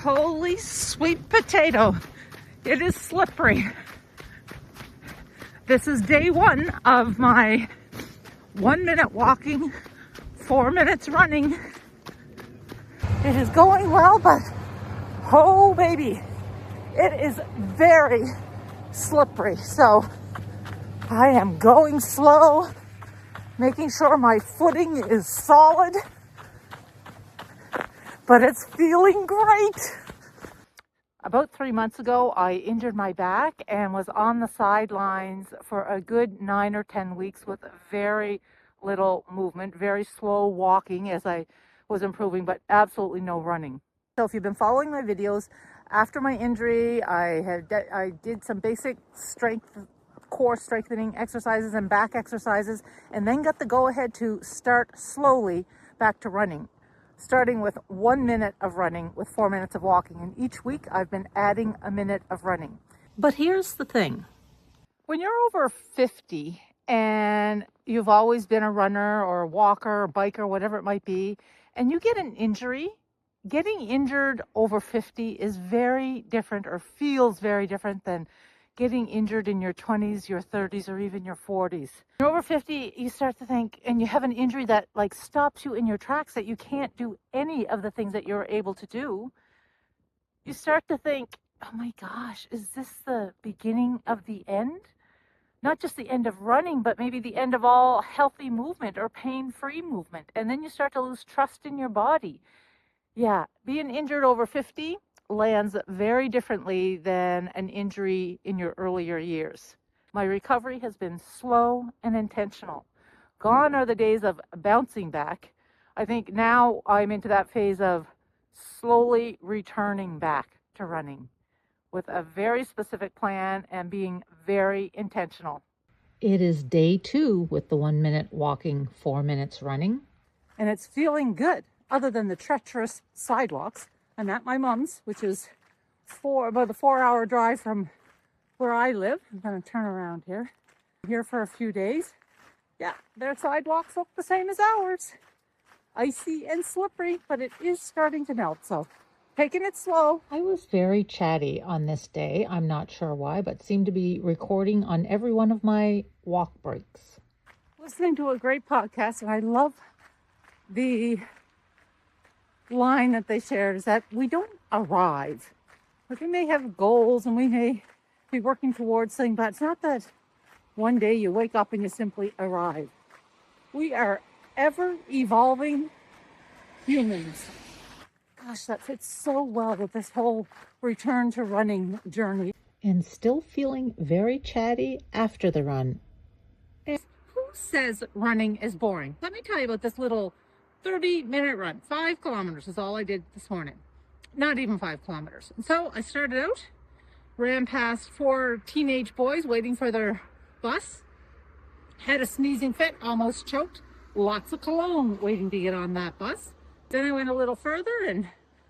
Holy sweet potato. It is slippery. This is day one of my 1 minute walking, 4 minutes running. It is going well, but oh baby, it is very slippery. So I am going slow, making sure my footing is solid, but it's feeling great. About 3 months ago, I injured my back and was on the sidelines for a good 9 or 10 weeks with very little movement, very slow walking as I was improving, but absolutely no running. So if you've been following my videos, after my injury, I did some basic core strengthening exercises and back exercises, and then got the go-ahead to start slowly back to running, starting with 1 minute of running with 4 minutes of walking. And each week I've been adding a minute of running. But here's the thing. When you're over 50 and you've always been a runner or a walker or biker, whatever it might be, and you get an injury, getting injured over 50 is very different, or feels very different, than getting injured in your 20s, your 30s, or even your 40s. You're over 50, you start to think, and you have an injury that like stops you in your tracks, that you can't do any of the things that you're able to do. You start to think, oh my gosh, is this the beginning of the end? Not just the end of running, but maybe the end of all healthy movement or pain-free movement. And then you start to lose trust in your body. Yeah, being injured over 50 lands very differently than an injury in your earlier years. My recovery has been slow and intentional. Gone are the days of bouncing back. I think now I'm into that phase of slowly returning back to running with a very specific plan and being very intentional. It is day 2 with the 1 minute walking, 4 minutes running. And it's feeling good, other than the treacherous sidewalks. I'm at my mom's, which is about a 4-hour drive from where I live. I'm going to turn around here. I'm here for a few days. Yeah, their sidewalks look the same as ours. Icy and slippery, but it is starting to melt, so taking it slow. I was very chatty on this day. I'm not sure why, but seemed to be recording on every one of my walk breaks. Listening to a great podcast, and I love the line that they shared, is that we don't arrive. Like, we may have goals and we may be working towards things, but it's not that one day you wake up and you simply arrive. We are ever evolving humans. Gosh, that fits so well with this whole return to running journey. And still feeling very chatty after the run. And who says running is boring? Let me tell you about this little 30-minute run. 5 kilometers is all I did this morning. Not even 5 kilometers. And so I started out, ran past 4 teenage boys waiting for their bus, had a sneezing fit, almost choked, lots of cologne waiting to get on that bus. Then I went a little further, and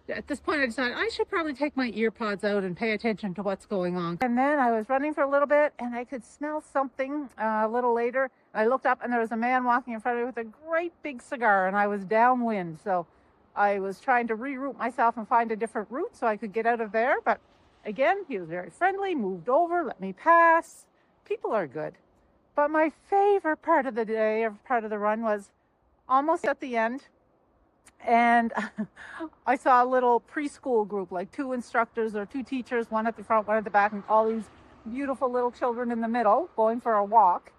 at this point I decided I should probably take my ear pods out and pay attention to what's going on. And then I was running for a little bit, and I could smell something a little later. I looked up, and there was a man walking in front of me with a great big cigar, and I was downwind. So I was trying to reroute myself and find a different route so I could get out of there. But again, he was very friendly, moved over, let me pass. People are good. But my favorite part of the day, or part of the run, was almost at the end. And I saw a little preschool group, like 2 instructors or 2 teachers, one at the front, one at the back, and all these beautiful little children in the middle going for a walk.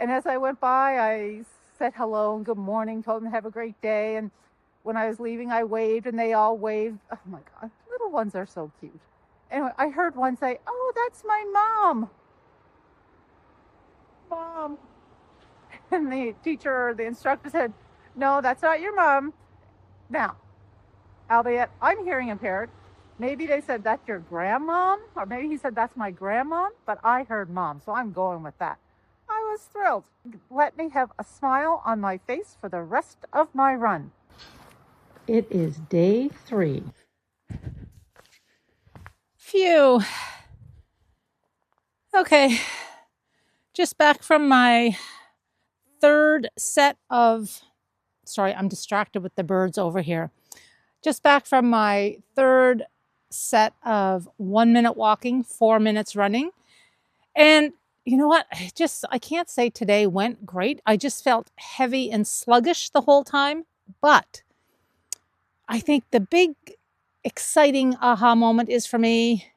And as I went by, I said hello and good morning, told them to have a great day. And when I was leaving, I waved, and they all waved. Oh my God, little ones are so cute. Anyway, I heard one say, "Oh, that's my mom." Mom. And the teacher or the instructor said, "No, that's not your mom." Now, albeit I'm hearing impaired, maybe they said that's your grandmom, or maybe he said that's my grandmom, but I heard mom, so I'm going with that. I was thrilled. Let me have a smile on my face for the rest of my run. It is day 3. Phew. Okay, just back from my third set of, sorry, I'm distracted with the birds over here. Just back from my third set of 1 minute walking, 4 minutes running. And you know what? I can't say today went great. I just felt heavy and sluggish the whole time. But I think the big, exciting aha moment is for me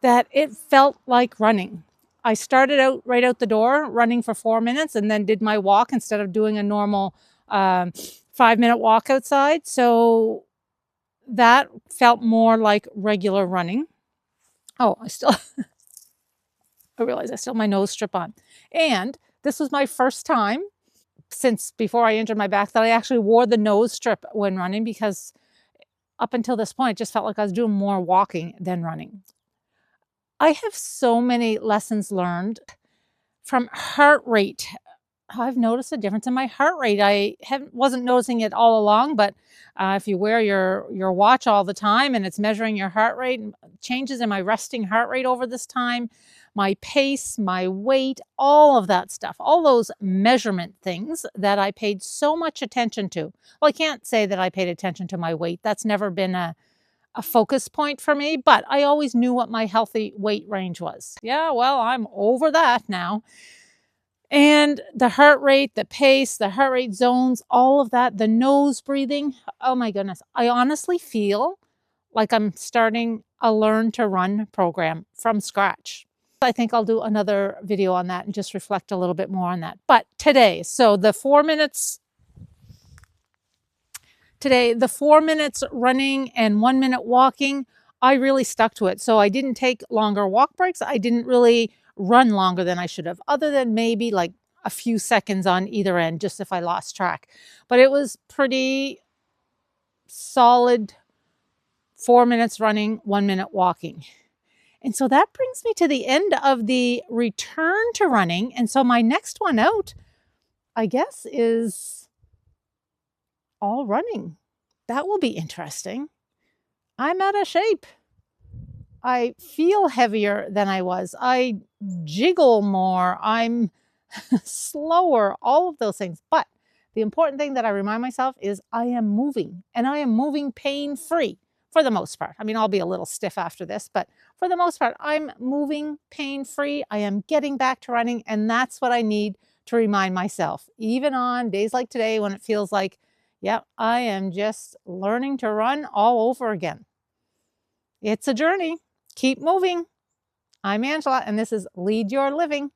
that it felt like running. I started out right out the door running for 4 minutes and then did my walk instead of doing a normal 5-minute walk outside. So that felt more like regular running. Oh, I realize I still have my nose strip on. And this was my first time since before I injured my back that I actually wore the nose strip when running, because up until this point, it just felt like I was doing more walking than running. I have so many lessons learned from heart rate. I've noticed a difference in my heart rate. I wasn't noticing it all along, but if you wear your watch all the time and it's measuring your heart rate, changes in my resting heart rate over this time, my pace, my weight, all of that stuff, all those measurement things that I paid so much attention to. Well, I can't say that I paid attention to my weight. That's never been a focus point for me, but I always knew what my healthy weight range was. Yeah, well, I'm over that now. And the heart rate, the pace, the heart rate zones, all of that, the nose breathing. Oh my goodness. I honestly feel like I'm starting a learn to run program from scratch. I think I'll do another video on that and just reflect a little bit more on that. But today, so the 4 minutes running and 1 minute walking, I really stuck to it. So I didn't take longer walk breaks. I didn't really run longer than I should have, other than maybe like a few seconds on either end, just if I lost track. But it was pretty solid 4 minutes running, 1 minute walking. And so that brings me to the end of the return to running. And so my next one out, I guess, is all running. That will be interesting. I'm out of shape. I feel heavier than I was. I jiggle more. I'm slower, all of those things. But the important thing that I remind myself is I am moving, and I am moving pain-free for the most part. I mean, I'll be a little stiff after this, but for the most part, I'm moving pain-free. I am getting back to running, and that's what I need to remind myself, even on days like today when it feels like, yeah, I am just learning to run all over again. It's a journey. Keep moving. I'm Angela, and this is Lead Your Living.